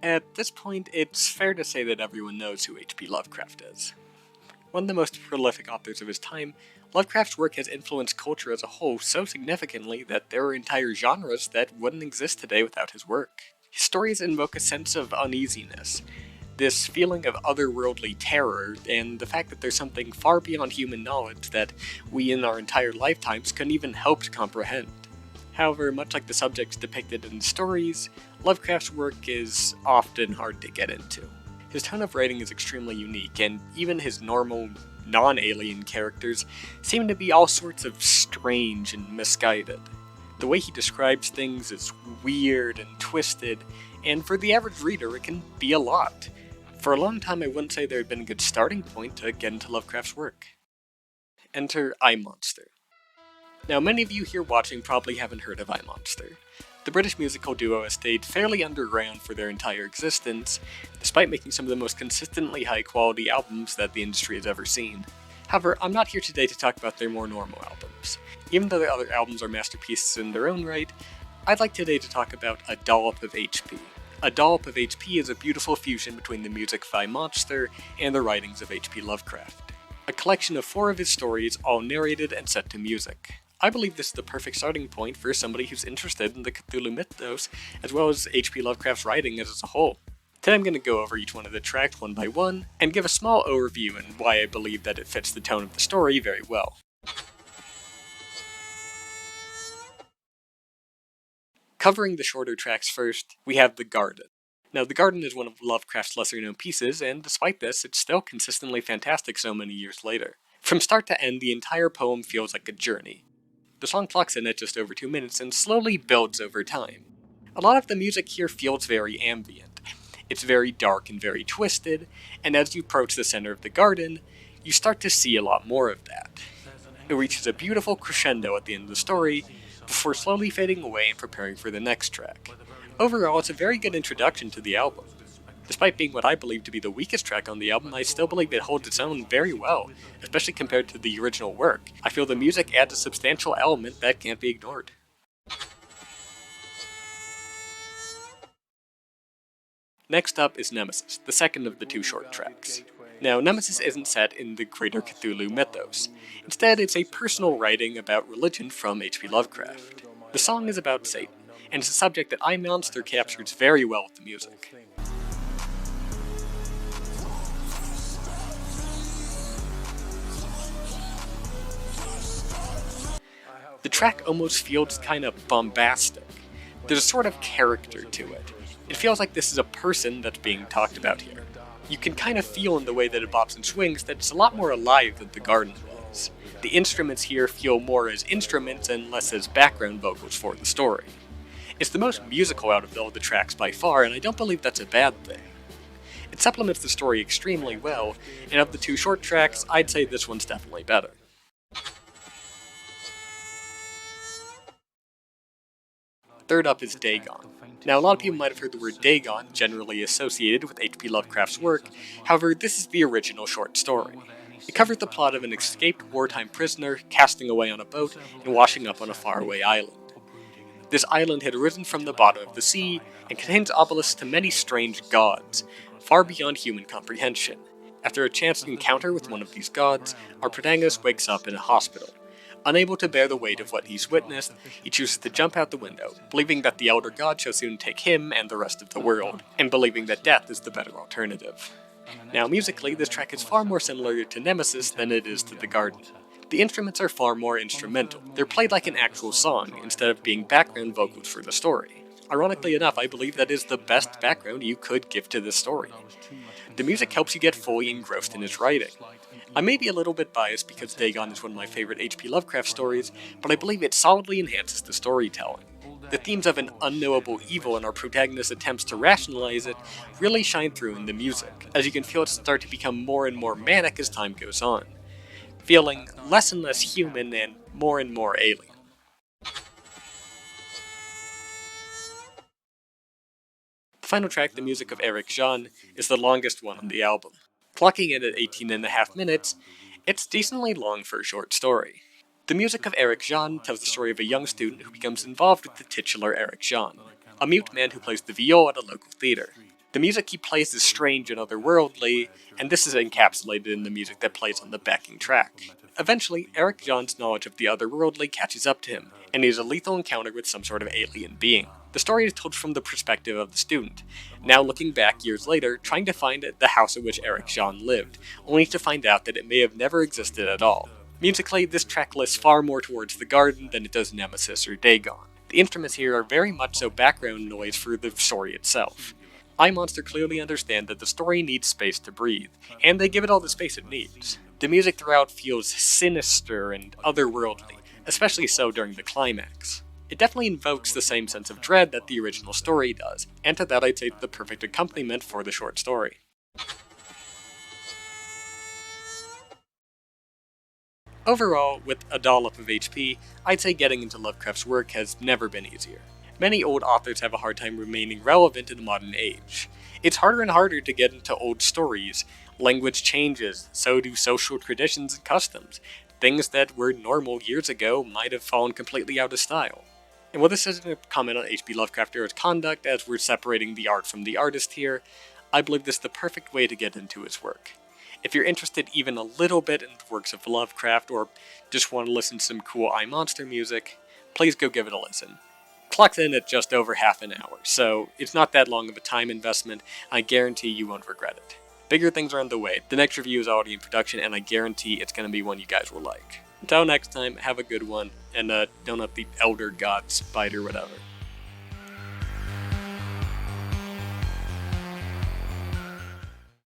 At this point, it's fair to say that everyone knows who H.P. Lovecraft is. One of the most prolific authors of his time, Lovecraft's work has influenced culture as a whole so significantly that there are entire genres that wouldn't exist today without his work. His stories invoke a sense of uneasiness, this feeling of otherworldly terror, and the fact that there's something far beyond human knowledge that we in our entire lifetimes couldn't even hope to comprehend. However, much like the subjects depicted in the stories, Lovecraft's work is often hard to get into. His tone of writing is extremely unique, and even his normal, non-alien characters seem to be all sorts of strange and misguided. The way he describes things is weird and twisted, and for the average reader it can be a lot. For a long time I wouldn't say there had been a good starting point to get into Lovecraft's work. Enter I, Monster. Now many of you here watching probably haven't heard of I, Monster. The British musical duo has stayed fairly underground for their entire existence, despite making some of the most consistently high-quality albums that the industry has ever seen. However, I'm not here today to talk about their more normal albums. Even though their other albums are masterpieces in their own right, I'd like today to talk about A Dollop of HP. A Dollop of HP is a beautiful fusion between the music of I, Monster and the writings of H.P. Lovecraft. A collection of 4 of his stories, all narrated and set to music. I believe this is the perfect starting point for somebody who's interested in the Cthulhu mythos, as well as H.P. Lovecraft's writing as a whole. Today I'm going to go over each one of the tracks one by one, and give a small overview and why I believe that it fits the tone of the story very well. Covering the shorter tracks first, we have The Garden. Now, The Garden is one of Lovecraft's lesser-known pieces, and despite this, it's still consistently fantastic so many years later. From start to end, the entire poem feels like a journey. The song clocks in at just over 2 minutes and slowly builds over time. A lot of the music here feels very ambient. It's very dark and very twisted, and as you approach the center of the garden, you start to see a lot more of that. It reaches a beautiful crescendo at the end of the story, before slowly fading away and preparing for the next track. Overall, it's a very good introduction to the album. Despite being what I believe to be the weakest track on the album, I still believe it holds its own very well, especially compared to the original work. I feel the music adds a substantial element that can't be ignored. Next up is Nemesis, the second of the 2 short tracks. Now, Nemesis isn't set in the greater Cthulhu mythos. Instead, it's a personal writing about religion from H.P. Lovecraft. The song is about Satan, and it's a subject that I, Monster captures very well with the music. The track almost feels kind of bombastic. There's a sort of character to it. It feels like this is a person that's being talked about here. You can kind of feel in the way that it bops and swings that it's a lot more alive than The Garden was. The instruments here feel more as instruments and less as background vocals for the story. It's the most musical out of all the tracks by far, and I don't believe that's a bad thing. It supplements the story extremely well, and of the 2 short tracks, I'd say this one's definitely better. Third up is Dagon. Now, a lot of people might have heard the word Dagon generally associated with H.P. Lovecraft's work, however, this is the original short story. It covers the plot of an escaped wartime prisoner casting away on a boat and washing up on a faraway island. This island had arisen from the bottom of the sea and contains obelisks to many strange gods, far beyond human comprehension. After a chance encounter with one of these gods, our protagonist wakes up in a hospital. Unable to bear the weight of what he's witnessed, he chooses to jump out the window, believing that the elder god shall soon take him and the rest of the world, and believing that death is the better alternative. Now musically, this track is far more similar to Nemesis than it is to The Garden. The instruments are far more instrumental. They're played like an actual song, instead of being background vocals for the story. Ironically enough, I believe that is the best background you could give to this story. The music helps you get fully engrossed in his writing. I may be a little bit biased because Dagon is one of my favorite H.P. Lovecraft stories, but I believe it solidly enhances the storytelling. The themes of an unknowable evil and our protagonist's attempts to rationalize it really shine through in the music, as you can feel it start to become more and more manic as time goes on, feeling less and less human and more alien. The final track, the music of Eric Jean, is the longest one on the album. Clocking in at 18.5 minutes, it's decently long for a short story. The music of Eric Jean tells the story of a young student who becomes involved with the titular Eric Jean, a mute man who plays the viol at a local theater. The music he plays is strange and otherworldly, and this is encapsulated in the music that plays on the backing track. Eventually, Eric John's knowledge of the otherworldly catches up to him, and he has a lethal encounter with some sort of alien being. The story is told from the perspective of the student, now looking back years later, trying to find the house in which Eric John lived, only to find out that it may have never existed at all. Musically, this track lists far more towards The Garden than it does Nemesis or Dagon. The instruments here are very much so background noise for the story itself. iMonster clearly understand that the story needs space to breathe, and they give it all the space it needs. The music throughout feels sinister and otherworldly, especially so during the climax. It definitely invokes the same sense of dread that the original story does, and to that I'd say the perfect accompaniment for the short story. Overall, with a dollop of HP, I'd say getting into Lovecraft's work has never been easier. Many old authors have a hard time remaining relevant in the modern age. It's harder and harder to get into old stories. Language changes, so do social traditions and customs. Things that were normal years ago might have fallen completely out of style. And while this isn't a comment on H.P. Lovecraft or his conduct, as we're separating the art from the artist here, I believe this is the perfect way to get into his work. If you're interested even a little bit in the works of Lovecraft, or just want to listen to some cool iMonster music, please go give it a listen. Clocks in at just over half an hour, so it's not that long of a time investment. I guarantee you won't regret it. Bigger things are on the way. The next review is already in production, and I guarantee it's going to be one you guys will like. Until next time, have a good one, and don't let the elder gods bite or whatever.